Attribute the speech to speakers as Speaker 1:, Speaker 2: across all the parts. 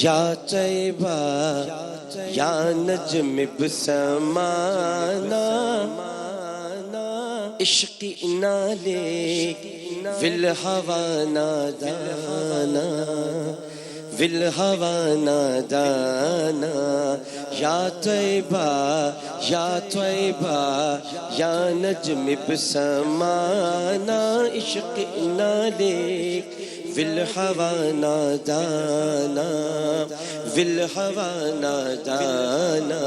Speaker 1: یا طیبہ یا نجم بسمانا عشق نالے فی الہوى نادانا فی الہوى نادانا یا طیبہ یا طیبہ یا نجم بسمانا عشق نالے فی الہوى نادانا فی الہوى نادانا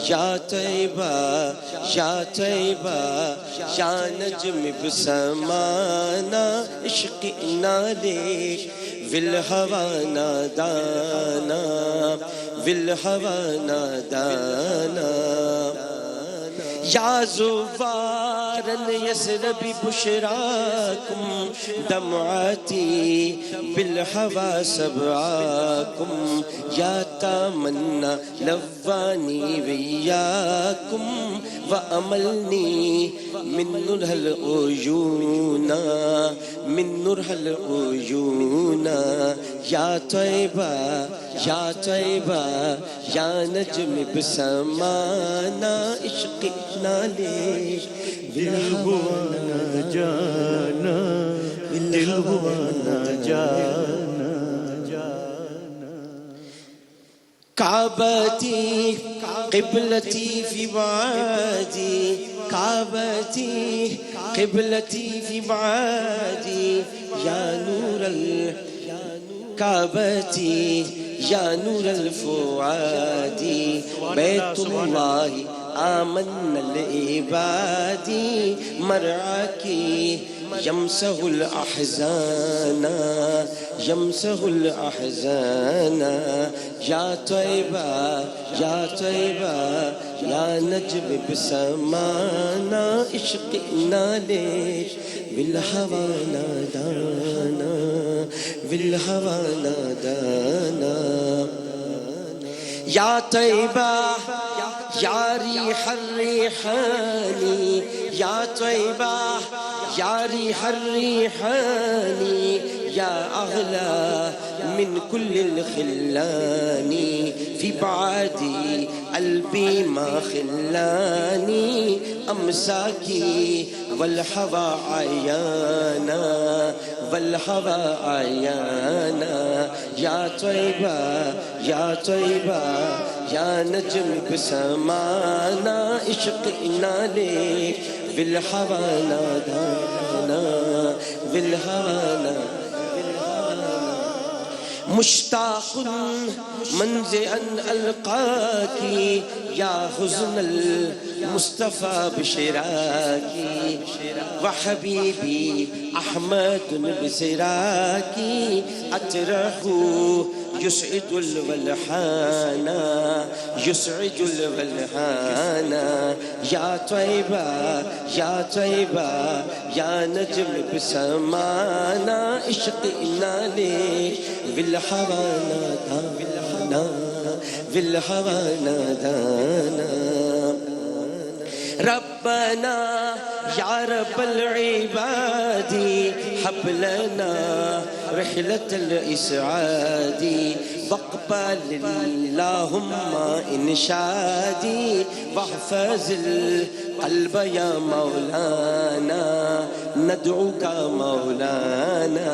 Speaker 1: یا طیبہ یا طیبہ یا نجم بسمانا عشق نالے فی الہوى نادانا فی الہوى نادانا یا زوارا یسرب بشراکم دمعاتی بالہوى سبعاکم یا تمنا لوانی ویاکم واملنی من نرہ العیون من نرہ العیون یا طیبہ یا طیبہ یا نجم بسمانا عشق نالے
Speaker 2: دل ہوا نہ جانا دل ہوا نہ جانا
Speaker 1: کعبتی قبلتی فی بعادی کعبتی قبلتی فی بعادی یا نور کعبتی یا نور الفؤاد بیت اللہ آمن العباد مرعاکی یمسح الاحزان یمسح الاحزان یا طیبہ یا طیبہ یا نجم بسمانا عشق نالے بالہوى نادانا بالہوى نادانا یا طیبہ یا ریح الریحانی یا طیبہ یا ریح الریحانی یا اغلا من کل الخلانی فی بعدی قلبی ما خلانی امساکی والہوى عیانا والہوى عیانا یا طیبہ یا طیبہ یا نجم بسمانا عشق نالے فی الہوى نادانا فی الہوى نادانا مشتاق منز ان القاکی یا حزن المصطفى بشراکی وحبیبی احمد بسراکی اطرح يسعد الولحان يسعد الولحان یا طیبہ یا طیبہ یا نجم بسمانا عشق نالے بالہوى نادانا بالہوى نادانا ربنا یا رب العباد حب لنا رحلة الإسعاد واقبل اللهم إنشادي واحفظ القلب يا مولانا ندعوك مولانا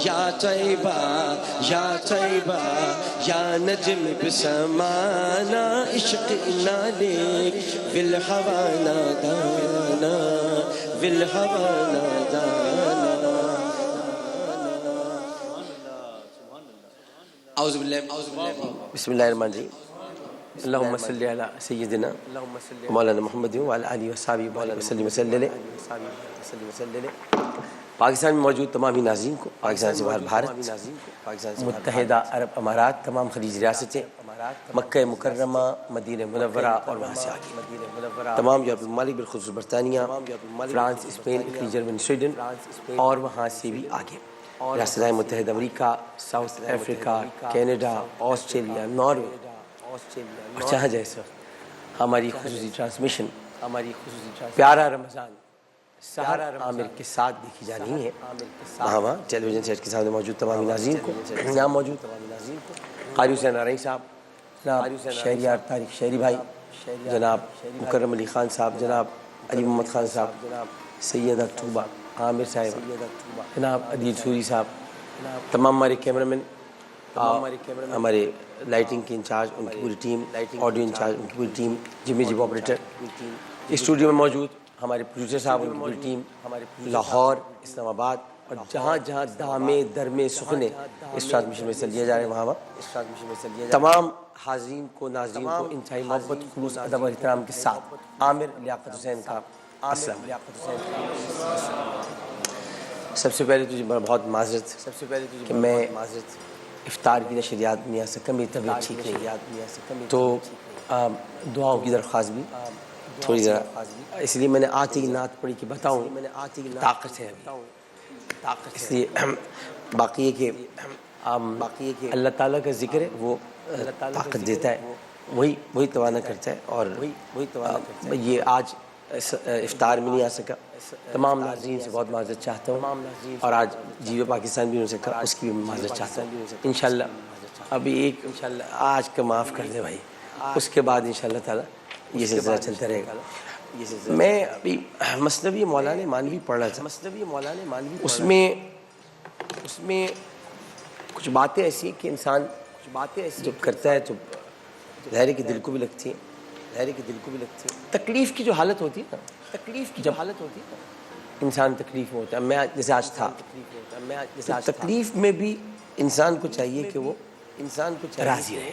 Speaker 1: یا طیبہ یا طیبہ یا نجم بسمانا عشق نالے فی الہوى نادانا فی الہوى نادانا اعوذ باللہ بسم اللہ الرحمن الرحیم اللہم صلی علی سیدنا مولانا محمد وعلی آلہ وصحبہ وسلم وسلم. پاکستان میں موجود تمام ہی ناظرین کو، پاکستان سے باہر بھارت، متحدہ عرب امارات، تمام خلیجی ریاستیں، مکہ مکرمہ، مدینہ منورہ اور وہاں سے آگے تمام یورپی ممالک بالخصوص برطانیہ، France, Spain, Italy, Germany, Sweden اور وہاں سے بھی آگے ریاستہائے متحدہ امریکہ، South Africa, Canada, Australia, Norway اور جہاں جیسا ہماری خصوصی ٹرانسمیشن پیارا رمضان سحر عامر کے ساتھ دیکھی جا رہی ہیں وہاں ٹیلی ویژن سیٹ کے سامنے موجود تمام ناظرین کو، یہاں موجود تمام ناظرین کو قاری حسین نارنگی صاحب، جناب شہریار طارق شہری بھائی، جناب مکرم علی خان صاحب، جناب علی محمد خان صاحب، سیدہ طوبہ عامر صاحب، جناب عدیل سوری صاہب، تمام ہمارے کیمرہ مین، ہمارے لائٹنگ کے انچارج ان کی پوری ٹیم، آڈیو انچارج ان کی پوری ٹیم، جمی جب آپریٹر اسٹوڈیو میں موجود ہمارے پروڈیوسر صاحب ان کی پوری ٹیم، لاہور، اسلام آباد اور جہاں جہاں دامے درمے سخنے اس ٹرانسمیشن میں سے لیے جا رہے ہیں وہاں تمام حاضرین کو، ناظرین کو انتہائی محبت، خلوص، ادب اور احترام کے ساتھ عامر لیاقت حسین کا السلام علیکم۔ سب سے پہلے تو بہت معذرت کہ میں افطار کی نشریات نہیں آ سکا، میری طبیعت ٹھیک نہیں ہے، تو دعاؤں کی درخواست بھی تھوڑی ذرا، اس لیے میں نے آتی کی نعت پڑھی کہ بتاؤں طاقت ہے ابھی، اس لیے باقی یہ کہ اللہ تعالیٰ کا ذکر ہے، وہ طاقت دیتا ہے، وہی توانا کرتا ہے، اور یہ آج افطار میں نہیں آ سکا، تمام ناظرین سے بہت معذرت چاہتا ہوں، اور آج جیو پاکستان بھی نہیں ہو سکا، اس کی بھی معذرت چاہتا ہوں۔ انشاءاللہ ابھی ایک آج کا معاف کر دے بھائی، اس کے بعد انشاءاللہ تعالیٰ یہ سلسلہ چلتا رہے گا۔ میں ابھی مثنوی مولانا مانوی پڑھ رہا تھا، اس میں کچھ باتیں ایسی کہ انسان جب کرتا ہے تو ظاہر ہے کہ دل کو بھی لگتی ہیں، تکلیف کی جو حالت ہوتی ہے نا، انسان تکلیف میں ہوتا ہے، میں جیسے آج تھا، تکلیف میں بھی انسان کو چاہیے کہ وہ راضی رہے،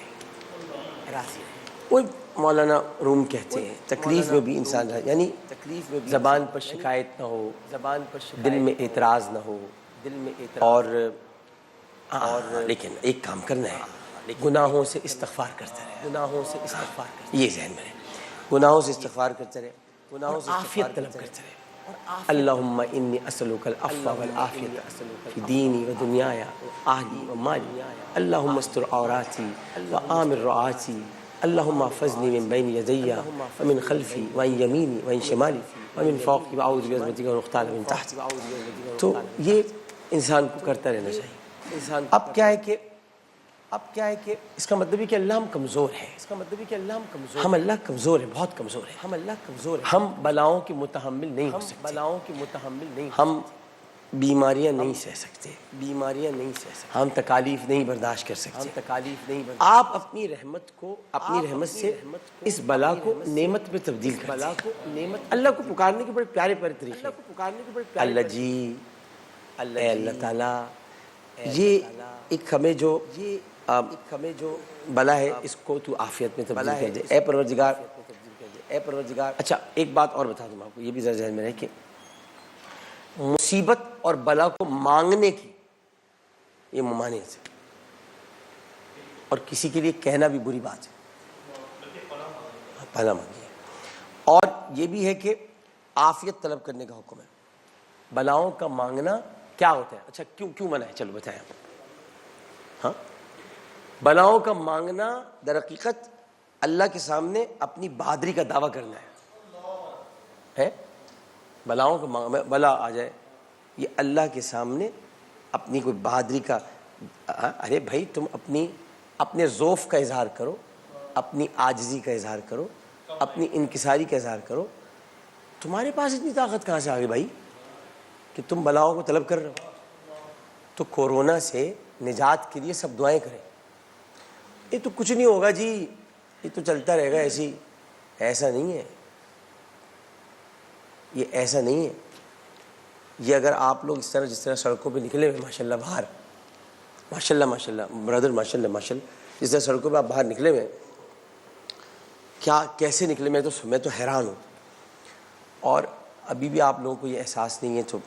Speaker 1: وہ مولانا روم کہتے ہیں تکلیف میں بھی انسان رہے، یعنی زبان پر شکایت نہ ہو، دل میں اعتراض نہ ہو، اور لیکن ایک کام کرنا ہے، گناہوں سے استغفار کرتا رہے، یہ ذہن میں رہے، گناہوں سے استغفار کرتا رہے، اور عافیت طلب کرتا رہے۔ اللہم انی اسألک العفو والعافیت فی دینی و دنیای اہلی و مالی، اللہم استر عوراتی و آمن رعاتی، اللہم احفظنی من بین یدی ومن خلفی وعن یمینی وعن شمالی ومن فوقی واعوذ بعظمتک ان اغتال من تحتی۔ تو یہ انسان کو کرتا رہنا چاہیے۔ اب کیا ہے کہ اس کا مطلب ہے کہ اللہ ہم کمزور ہیں، ہم اللہ کمزور ہیں، بہت کمزور ہیں، ہم بلاؤں کے متحمل نہیں ہو سکتے، ہم بیماریاں نہیں سہ سکتے، ہم تکالیف نہیں برداشت کر سکتے۔ آپ اپنی رحمت سے اس بلا کو نعمت میں تبدیل کرتے ہیں۔ اللہ کو پکارنے کے بڑے پیارے پیارے طریقے، اللہ جی، اے اللہ تعالیٰ، یہ ایک ہمیں جو بلا ہے اس کو تو عافیت میں تبدیل کر دے، اے پروردگار۔ اچھا ایک بات اور بتا دوں آپ کو، یہ بھی ذرا ذہن میں رہے کہ مصیبت اور بلا کو مانگنے کی یہ ممانعت ہے، اور کسی کے لیے کہنا بھی بری بات ہے، پناہ مانگیے، اور یہ بھی ہے کہ عافیت طلب کرنے کا حکم ہے۔ بلاؤں کا مانگنا کیا ہوتا ہے؟ اچھا کیوں منع ہے؟ چلو بتائیں۔ ہاں، بلاؤں کا مانگنا در حقیقت اللہ کے سامنے اپنی بہادری کا دعویٰ کرنا ہے۔ بلاؤں کا بلا آ جائے، یہ اللہ کے سامنے اپنی کوئی بہادری کا، ارے بھائی تم اپنے ضعف کا اظہار کرو، اپنی عاجزی کا اظہار کرو، اپنی انکساری کا اظہار کرو۔ تمہارے پاس اتنی طاقت کہاں سے آ گئی بھائی کہ تم بلاؤں کو طلب کر رہے ہو؟ تو کورونا سے نجات کے لیے سب دعائیں کریں۔ یہ تو کچھ نہیں ہوگا جی، یہ تو چلتا رہے گا ایسی، ایسا نہیں ہے، یہ ایسا نہیں ہے۔ یہ اگر آپ لوگ اس طرح جس طرح سڑکوں پہ نکلے ہوئے ماشاءاللہ باہر، ماشاءاللہ برادر، ماشاءاللہ جس طرح سڑکوں پہ آپ باہر نکلے ہوئے، کیا کیسے نکلے، میں تو حیران ہوں، اور ابھی بھی آپ لوگوں کو یہ احساس نہیں ہے۔ تو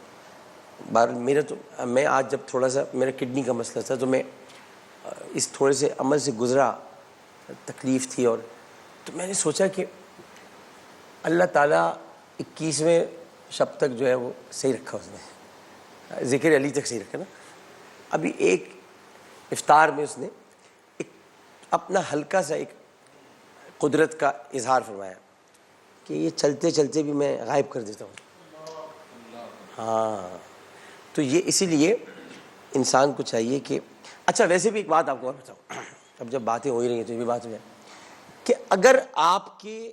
Speaker 1: میں آج جب تھوڑا سا میرا کڈنی کا مسئلہ تھا تو میں اس تھوڑے سے عمل سے گزرا، تکلیف تھی، اور تو میں نے سوچا کہ اللہ تعالیٰ 21ویں شب تک جو ہے وہ صحیح رکھا، اس نے ذکر علی تک صحیح رکھا نا۔ ابھی ایک افطار میں اس نے ایک اپنا ہلکا سا ایک قدرت کا اظہار فرمایا کہ یہ چلتے چلتے بھی میں غائب کر دیتا ہوں، ہاں تو یہ اسی لیے انسان کو چاہیے کہ اچھا ویسے بھی ایک بات آپ کو اور بتاؤں، اب جب باتیں ہو ہی رہی ہیں تو یہ بھی بات ہو جائے کہ اگر آپ کے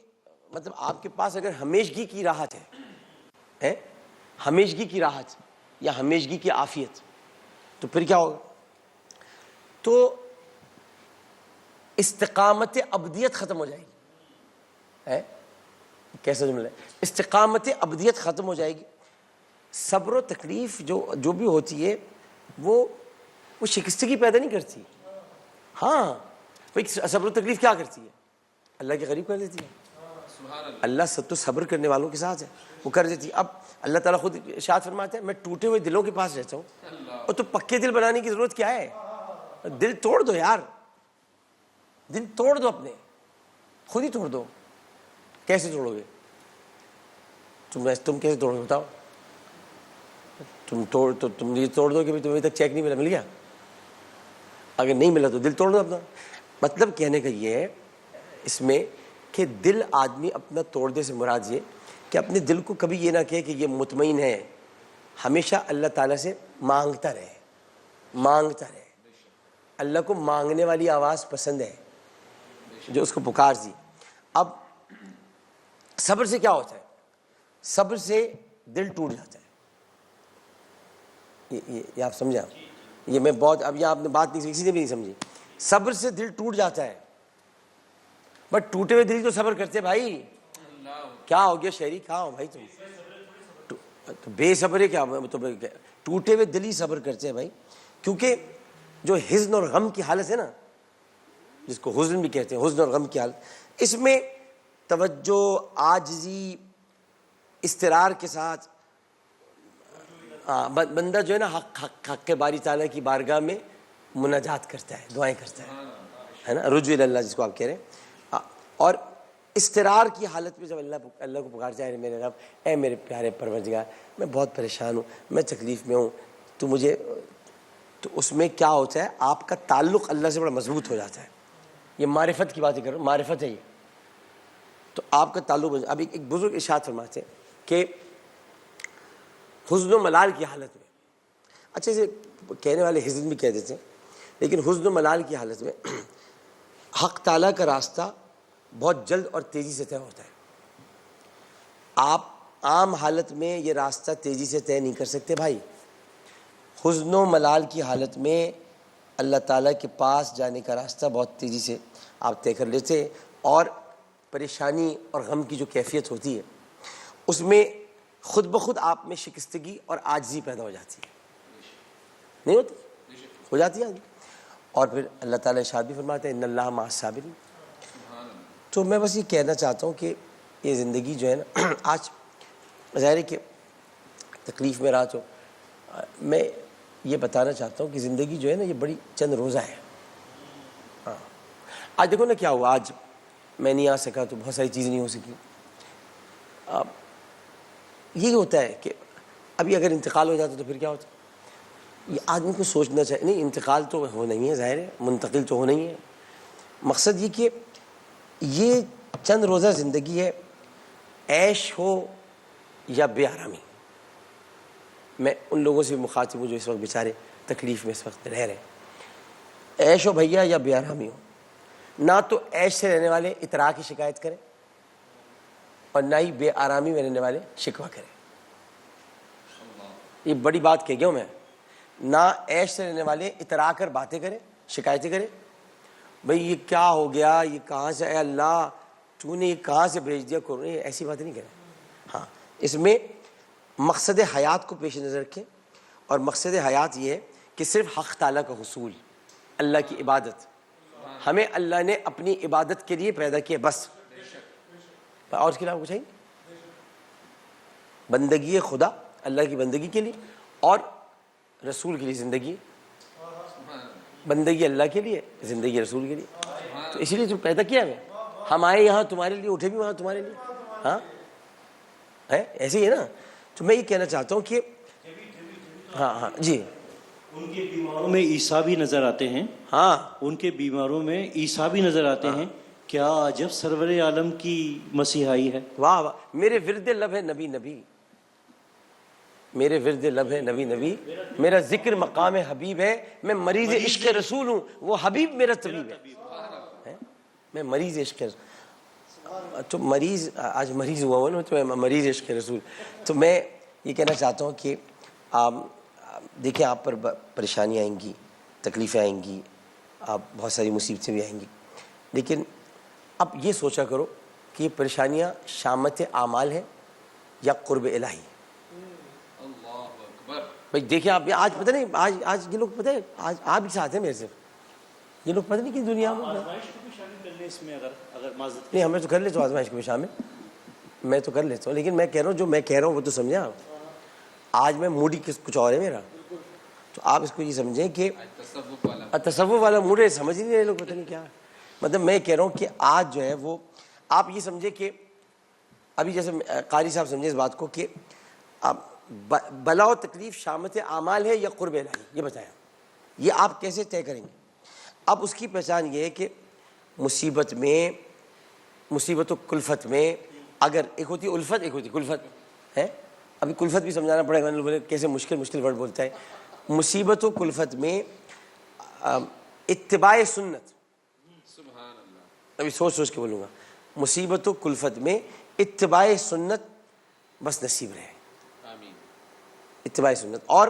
Speaker 1: مطلب آپ کے پاس اگر ہمیشگی کی راحت ہے ہمیشگی کی راحت یا ہمیشگی کی عافیت، تو پھر کیا ہوگا؟ تو استقامت ابدیت ختم ہو جائے گی. کیسا جملہ ہے؟ استقامت ابدیت ختم ہو جائے گی. صبر و تکلیف جو بھی ہوتی ہے وہ شکستگی پیدا نہیں کرتی. ہاں بھائی صبر و تکلیف کیا کرتی ہے؟ اللہ کے قریب کر دیتی ہے. اللہ تو صبر کرنے والوں کے ساتھ ہے، وہ کر دیتی ہے. اب اللہ تعالیٰ خود ارشاد فرماتے ہیں میں ٹوٹے ہوئے دلوں کے پاس رہتا ہوں. اور تو پکے دل بنانے کی ضرورت کیا ہے؟ دل توڑ دو یار، دل توڑ دو، اپنے خود ہی توڑ دو. کیسے توڑو گے؟ تم کیسے توڑو گے بتاؤ؟ تم یہ توڑ دو کہ تمہیں تک چیک نہیں ملا، مل گیا؟ اگر نہیں ملا تو دل توڑ دو اپنا. مطلب کہنے کا یہ ہے اس میں کہ دل آدمی اپنا توڑ دے سے مراد یہ کہ اپنے دل کو کبھی یہ نہ کہے کہ یہ مطمئن ہے، ہمیشہ اللہ تعالیٰ سے مانگتا رہے، مانگتا رہے. اللہ کو مانگنے والی آواز پسند ہے جو اس کو پکار دی. اب صبر سے کیا ہوتا ہے؟ صبر سے دل ٹوٹ جاتا ہے. یہ آپ سمجھا؟ یہ میں بہت اب یہ آپ نے بات نہیں، کسی نے بھی نہیں سمجھی. صبر سے دل ٹوٹ جاتا ہے، بٹ ٹوٹے ہوئے دل تو صبر کرتے بھائی. کیا ہو گیا شہری، کہاں ہو بھائی تم؟ تو بے صبر ہے کیا؟ ٹوٹے ہوئے دل ہی صبر کرتے ہیں بھائی. کیونکہ جو حزن اور غم کی حالت ہے نا، جس کو حزن بھی کہتے ہیں، حزن اور غم کی حالت، اس میں توجہ، عاجزی، استرار کے ساتھ بندہ جو ہے نا حق باری تعالیٰ کی بارگاہ میں مناجات کرتا ہے، دعائیں کرتا ہے نا، رجوع اللہ جس کو آپ کہہ رہے ہیں. اور استرار کی حالت میں جب اللہ کو پکارتا ہے میرے رب، اے میرے پیارے پروردگار میں بہت پریشان ہوں، میں تکلیف میں ہوں، تو مجھے، تو اس میں کیا ہوتا ہے؟ آپ کا تعلق اللہ سے بڑا مضبوط ہو جاتا ہے. یہ معرفت کی باتیں کر رہا ہوں، معرفت ہے یہ. تو آپ کا تعلق، اب ایک بزرگ ارشاد فرماتے ہیں کہ حزن و ملال کی حالت میں، اچھا اسے کہنے والے حزن بھی کہہ دیتے ہیں، لیکن حزن و ملال کی حالت میں حق تعالیٰ کا راستہ بہت جلد اور تیزی سے طے ہوتا ہے. آپ عام حالت میں یہ راستہ تیزی سے طے نہیں کر سکتے بھائی. حزن و ملال کی حالت میں اللہ تعالیٰ کے پاس جانے کا راستہ بہت تیزی سے آپ طے کر لیتے ہیں. اور پریشانی اور غم کی جو کیفیت ہوتی ہے اس میں خود بخود آپ میں شکستگی اور عاجزی پیدا ہو جاتی ہے. نہیں ہوتی؟ ہو جاتی ہے. اور پھر اللہ تعالیٰ ارشاد بھی فرماتے ہیں ان اللہ مع الصابرین. تو میں بس یہ کہنا چاہتا ہوں کہ یہ زندگی جو ہے نا، آج ظاہر ہے کہ تکلیف میں رہا تو میں یہ بتانا چاہتا ہوں کہ زندگی جو ہے نا یہ بڑی چند روزہ ہے. ہاں آج دیکھو نا کیا ہوا، آج میں نہیں آ سکا تو بہت ساری چیزیں نہیں ہو سکی. یہی ہوتا ہے کہ ابھی اگر انتقال ہو جاتا تو پھر کیا ہوتا؟ یہ آدمی کو سوچنا چاہیے. نہیں انتقال تو ہونا ہی ہے، ظاہر ہے منتقل تو ہونا ہی ہے. مقصد یہ کہ یہ چند روزہ زندگی ہے، عیش ہو یا بے آرامی. میں ان لوگوں سے مخاطب ہوں جو اس وقت بیچارے تکلیف میں اس وقت رہ رہے ہیں. عیش ہو بھیا یا بے آرامی ہو، نہ تو عیش سے رہنے والے اطراء کی شکایت کریں اور نہ ہی بے آرامی میں رہنے والے شکوہ کریں. یہ بڑی بات کہہ گیا ہوں میں. نہ عیش سے رہنے والے اترا کر باتیں کریں، شکایتیں کریں، بھئی یہ کیا ہو گیا، یہ کہاں سے، اے اللہ تو نے یہ کہاں سے بھیج دیا، کرو ایسی باتیں نہیں کریں. ہاں اس میں مقصد حیات کو پیش نظر رکھیں، اور مقصد حیات یہ ہے کہ صرف حق تعالیٰ کا حصول، اللہ کی عبادت. ہمیں اللہ نے اپنی عبادت کے لیے پیدا کیا بس، اور اس کے علاوہ کچھ ہے؟ بندگی خدا، اللہ کی بندگی کے لیے، اور رسول کے لیے زندگی. بندگی اللہ کے لیے، زندگی رسول کے لیے. تو اسی لیے تو پیدا کیا ہمیں. ہم آئے یہاں تمہارے لیے، اٹھے بھی وہاں تمہارے لیے. ہاں ایسے ہی ہے نا. تو میں یہ کہنا چاہتا ہوں کہ ہاں جی،
Speaker 2: ان کے بیماروں میں عیسیٰ بھی نظر آتے ہیں.
Speaker 1: ہاں
Speaker 2: ان کے بیماروں میں عیسیٰ بھی نظر آتے ہیں. کیا عجب سرور عالم کی مسیحائی ہے.
Speaker 1: واہ واہ، میرے ورد لب ہے نبی نبی. میرے ورد لب ہے نبی نبی، میرا ذکر مقام حبیب ہے، میں مریض عشق رسول ہوں، وہ حبیب میرا طبیب ہے، میں مریض عشق رسول، تو مریض آج مریض ہوا ہوں نا، تو میں مریض عشق رسول. تو میں یہ کہنا چاہتا ہوں کہ آپ دیکھیں، آپ پر پریشانیاں آئیں گی، تکلیفیں آئیں گی، آپ بہت ساری مصیبتیں بھی آئیں گی، لیکن اب یہ سوچا کرو کہ یہ پریشانیاں شامت اعمال ہیں یا قرب الہی. بھائی دیکھیں آپ، آج پتہ نہیں، آج یہ لوگ پتہ ہے، آج آپ ہی ساتھ ہیں میرے سے، یہ لوگ پتہ نہیں کہ دنیا میں
Speaker 2: آزمائش کو بھی شامل کر لیں اس میں، اگر معذرت
Speaker 1: نہیں، ہمیں تو کر لیتا ہوں آزمائش کو بھی شامل، میں تو کر لیتا ہوں، لیکن میں کہہ رہا ہوں جو میں کہہ رہا ہوں وہ تو سمجھیں آپ. آج میں موڈ ہی کچھ اور ہے میرا، تو آپ اس کو یہ سمجھیں کہ تصوف والا موڈ ہے، سمجھ ہی نہیں رہے لوگ، پتہ نہیں کیا. مطلب میں کہہ رہا ہوں کہ آج جو ہے وہ آپ یہ سمجھیں کہ ابھی جیسے قاری صاحب سمجھے اس بات کو کہ اب بلا و تکلیف شامت اعمال ہے یا قرب الہی، یہ بتایا، یہ آپ کیسے طے کریں گے؟ اب اس کی پہچان یہ ہے کہ مصیبت میں، مصیبت و کلفت میں، اگر ایک ہوتی الفت، ایک ہوتی کلفت ہے. ابھی کلفت بھی سمجھانا پڑے گا، بولے کیسے مشکل ورڈ بولتا ہے. مصیبت و کلفت میں اتباع سنت، ابھی سوچ کے بولوں گا، مصیبت و کلفت میں اتباع سنت بس نصیب رہے، اتباع سنت، اور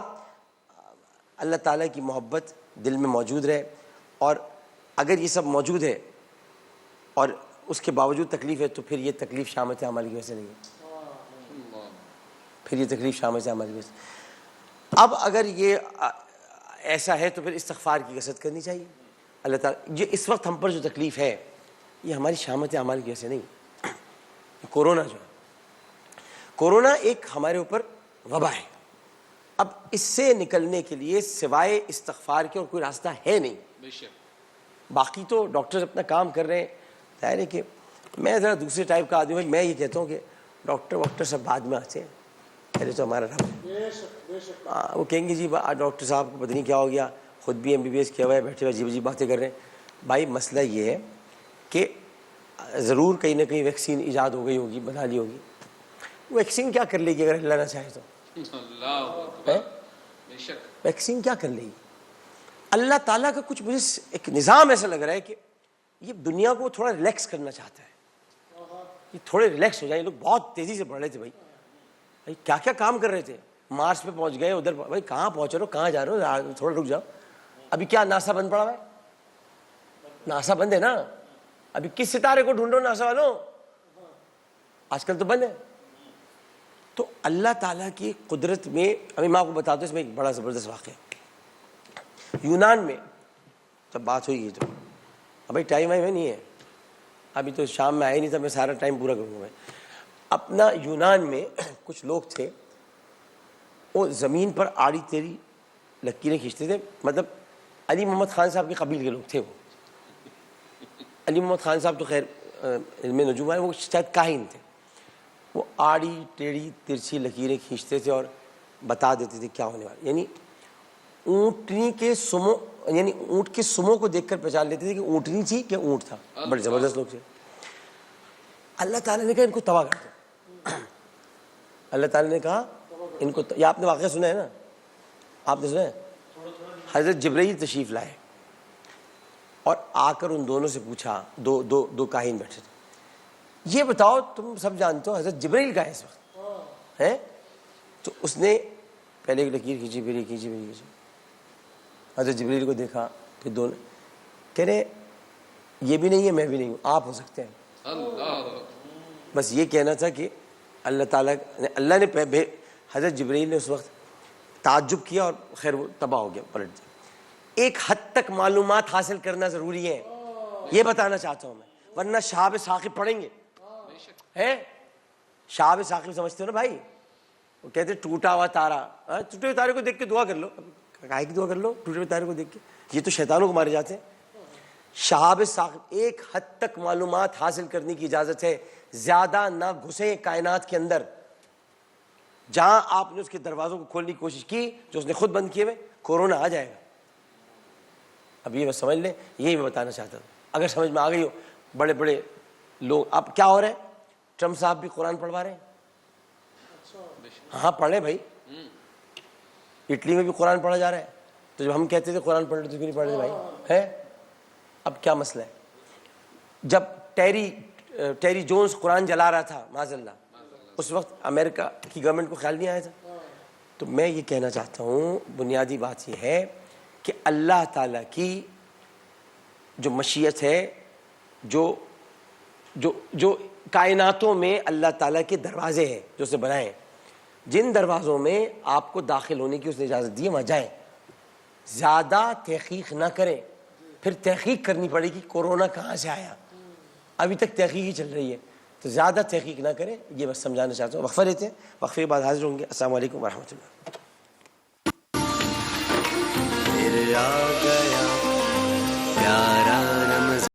Speaker 1: اللہ تعالیٰ کی محبت دل میں موجود رہے. اور اگر یہ سب موجود ہے اور اس کے باوجود تکلیف ہے، تو پھر یہ تکلیف شامت اعمال کی وجہ سے نہیں ہے، پھر یہ تکلیف شامت اعمال کی وجہ سے. اب اگر یہ ایسا ہے تو پھر استغفار کی کثرت کرنی چاہیے. اللہ تعالیٰ جو اس وقت ہم پر جو تکلیف ہے یہ ہماری شامت اعمال کی وجہ سے نہیں. کورونا جو ہے، کورونا ایک ہمارے اوپر وبا ہے. اب اس سے نکلنے کے لیے سوائے استغفار کے اور کوئی راستہ ہے نہیں. باقی تو ڈاکٹر اپنا کام کر رہے ہیں. ظاہر ہے کہ میں ذرا دوسرے ٹائپ کا آدمی ہوں، میں یہ کہتا ہوں کہ ڈاکٹر سب بعد میں آتے ہیں، پہلے تو ہمارا رب ہے. وہ کہیں گے جی ڈاکٹر صاحب کو پتہ نہیں کیا ہو گیا، خود بھی MBBS کیا ہوا ہے، بیٹھے ہوئے عجیب باتیں کر رہے ہیں. بھائی مسئلہ یہ ہے کہ ضرور کہیں نہ کہیں ویکسین ایجاد ہو گئی ہوگی، بنا لی ہوگی. ویکسین کیا کر لے گی اگر اللہ نہ چاہے تو؟ ویکسین کیا کر لے گی؟ اللہ تعالیٰ کا کچھ مجھے ایک نظام ایسا لگ رہا ہے کہ یہ دنیا کو تھوڑا ریلیکس کرنا چاہتا ہے. یہ تھوڑے ریلیکس ہو جائیں. یہ لوگ بہت تیزی سے بڑھ رہے تھے بھائی کیا کیا کام کر رہے تھے. مارس پہ پہنچ گئے، ادھر بھائی کہاں پہنچ رہے ہو، کہاں جا رہے ہو، تھوڑا رک جاؤ. ابھی کیا ناسا بند پڑا ہوا ہے؟ ناسا بند ہے نا. ابھی کس ستارے کو ڈھونڈو ناسا والوں؟ آج کل تو بند ہے. تو اللہ تعالیٰ کی قدرت میں ابھی میں آپ کو بتا دوں، اس میں ایک بڑا زبردست واقعہ ہے. یونان میں جب بات ہوئی تو ابھی ٹائم آئی نہیں ہے، ابھی تو شام میں آیا نہیں تھا، میں سارا ٹائم پورا کروں گا. اپنا یونان میں کچھ لوگ تھے، وہ زمین پر آڑی تیری لکیریں کھینچتے تھے. مطلب علی محمد خان صاحب کے قبیل کے لوگ تھے. وہ علی محمد خان صاحب تو خیر علم نجوم ہے، وہ شاید کاہن تھے. وہ آڑی ٹیڑھی ترچھی لکیریں کھینچتے تھے اور بتا دیتے تھے کیا ہونے والا. یعنی اونٹنی کے سمو، یعنی اونٹ کے سمو کو دیکھ کر پہچان لیتے تھے کہ اونٹنی تھی کہ اونٹ تھا. بڑے زبردست لوگ تھے. اللہ تعالیٰ نے کہا ان کو تباہ کر دو. اللہ تعالیٰ نے کہا ان کو، یہ آپ نے واقعہ سنا ہے نا، آپ نے سنا ہے. حضرت جبرائیل تشریف لائے اور آ کر ان دونوں سے پوچھا، دو کاہن بیٹھے تھے، یہ بتاؤ تم سب جانتے ہو حضرت جبرائیل کا ہے اس وقت ہے؟ تو اس نے پہلے ایک لکیر کھینچی، پھر یہ کھینچی، پھر یہ کھینچی. حضرت جبرائیل کو دیکھا، پھر دونوں کہہ رہے یہ بھی نہیں ہے میں بھی نہیں ہوں، آپ ہو سکتے ہیں. بس یہ کہنا تھا کہ اللہ تعالیٰ نے، اللہ نے حضرت جبرائیل نے اس وقت تعجب کیا اور خیر وہ تباہ ہو گیا، پلٹ گیا. ایک حد تک معلومات حاصل کرنا ضروری ہے، یہ بتانا چاہتا ہوں میں. ورنہ شہاب ثاقب پڑھیں گے ہے. شہاب ثاقب سمجھتے ہو نا بھائی، وہ کہتے ٹوٹا ہوا تارا، ٹوٹے ہوئے تارے کو دیکھ کے دعا کر لو. کاہے کی دعا کر لو ٹوٹے ہوئے تارے کو دیکھ کے؟ یہ تو شیطانوں کو مارے جاتے ہیں. شہاب ثاقب ایک حد تک معلومات حاصل کرنے کی اجازت ہے، زیادہ نہ گھسیں کائنات کے اندر. جہاں آپ نے اس کے دروازوں کو کھولنے کی کوشش کی جو اس نے خود بند کیے ہوئے، کورونا آ جائے گا. اب یہ بس سمجھ لیں، یہی میں بتانا چاہتا ہوں. اگر سمجھ میں آ گئی ہو. بڑے بڑے لوگ اب کیا ہو رہا ہے، ٹرمپ صاحب بھی قرآن پڑھوا رہے ہیں. ہاں پڑھیں بھائی، اٹلی میں بھی قرآن پڑھا جا رہا ہے، تو جب ہم کہتے تھے قرآن پڑھ لو تو کیوں نہیں پڑھ رہے بھائی؟ ہے اب کیا مسئلہ ہے؟ جب ٹیری جونز قرآن جلا رہا تھا معاذ اللہ، اس وقت امریکہ کی گورنمنٹ کو خیال نہیں آیا تھا؟ تو میں یہ کہنا چاہتا ہوں، بنیادی بات یہ ہے کہ اللہ تعالیٰ کی جو مشیت ہے، جو کائناتوں میں اللہ تعالیٰ کے دروازے ہیں جو اسے بنائے ہیں، جن دروازوں میں آپ کو داخل ہونے کی اس نے اجازت دی ہے وہاں جائیں، زیادہ تحقیق نہ کریں، پھر تحقیق کرنی پڑے گی کورونا کہاں سے آیا، ابھی تک تحقیق ہی چل رہی ہے، تو زیادہ تحقیق نہ کریں، یہ بس سمجھانا چاہتا ہوں۔ وقفہ لیتے ہیں، وقفے کے بعد حاضر ہوں گے۔ السلام علیکم ورحمۃ اللہ۔
Speaker 3: پھر آ گیا